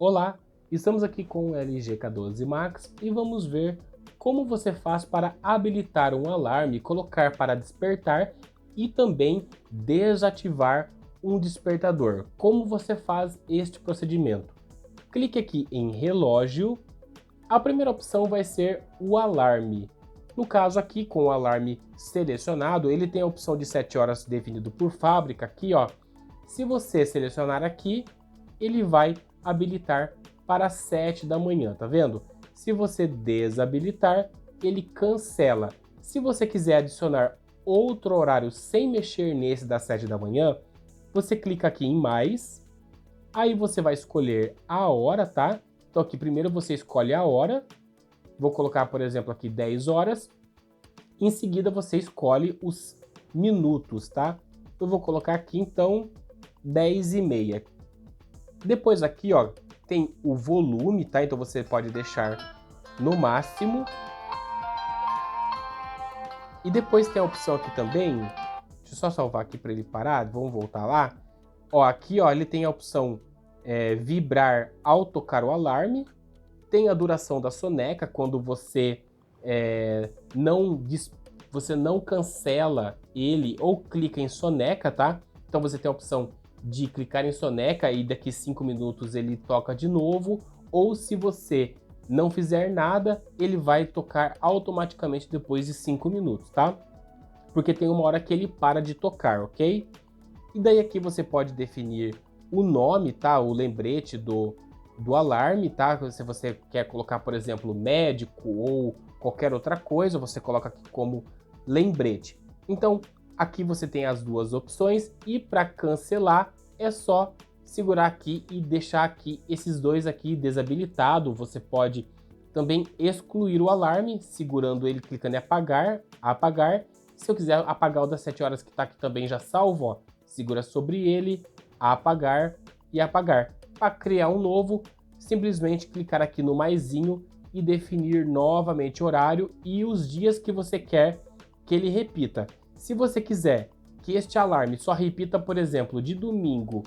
Olá, estamos aqui com o LG K12 Max e vamos ver como você faz para habilitar um alarme, colocar para despertar e também desativar um despertador. Como você faz este procedimento? Clique aqui em relógio. A primeira opção vai ser o alarme. No caso aqui, com o alarme selecionado, ele tem a opção de 7 horas definido por fábrica aqui, ó. Se você selecionar aqui, ele vai habilitar para 7 da manhã, tá vendo? Se você desabilitar, ele cancela. Se você quiser adicionar outro horário sem mexer nesse das 7 da manhã, você clica aqui em mais, aí você vai escolher a hora, tá? Então aqui primeiro você escolhe a hora, vou colocar, por exemplo, aqui 10 horas, em seguida você escolhe os minutos, tá? Eu vou colocar aqui então 10h30. Depois aqui, ó, tem o volume, tá? Então você pode deixar no máximo. E depois tem a opção aqui também, deixa eu só salvar aqui para ele parar, vamos voltar lá. Ó, aqui, ó, ele tem a opção vibrar ao tocar o alarme. Tem a duração da soneca, quando você é, não você não cancela ele ou clica em soneca, tá? Então você tem a opção de clicar em soneca e daqui 5 minutos ele toca de novo, ou se você não fizer nada, ele vai tocar automaticamente depois de 5 minutos, tá? Porque tem uma hora que ele para de tocar, ok? E daí aqui você pode definir o nome, tá? O lembrete do alarme, tá? Se você quer colocar, por exemplo, médico ou qualquer outra coisa, você coloca aqui como lembrete. Então, aqui você tem as duas opções e para cancelar é só segurar aqui e deixar aqui esses dois aqui desabilitado. Você pode também excluir o alarme, segurando ele, clicando em apagar. Se eu quiser apagar o das 7 horas que está aqui também já salvo, ó, segura sobre ele, apagar e apagar. Para criar um novo, simplesmente clicar aqui no maisinho e definir novamente o horário e os dias que você quer que ele repita. Se você quiser que este alarme só repita, por exemplo, de domingo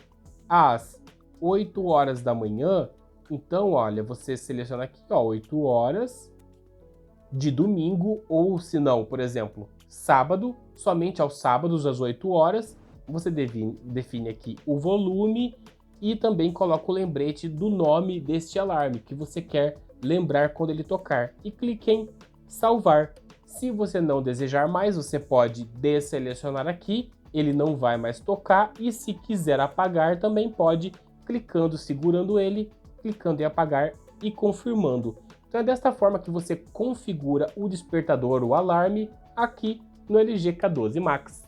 às 8 horas da manhã, então, olha, você seleciona aqui, ó, 8 horas de domingo, ou se não, por exemplo, sábado, somente aos sábados às 8 horas, você define aqui o volume e também coloca o lembrete do nome deste alarme que você quer lembrar quando ele tocar e clique em salvar. Se você não desejar mais, você pode desselecionar aqui, ele não vai mais tocar, e se quiser apagar também pode, clicando, segurando ele, clicando em apagar e confirmando. Então é desta forma que você configura o despertador, o alarme, aqui no LG K12 Max.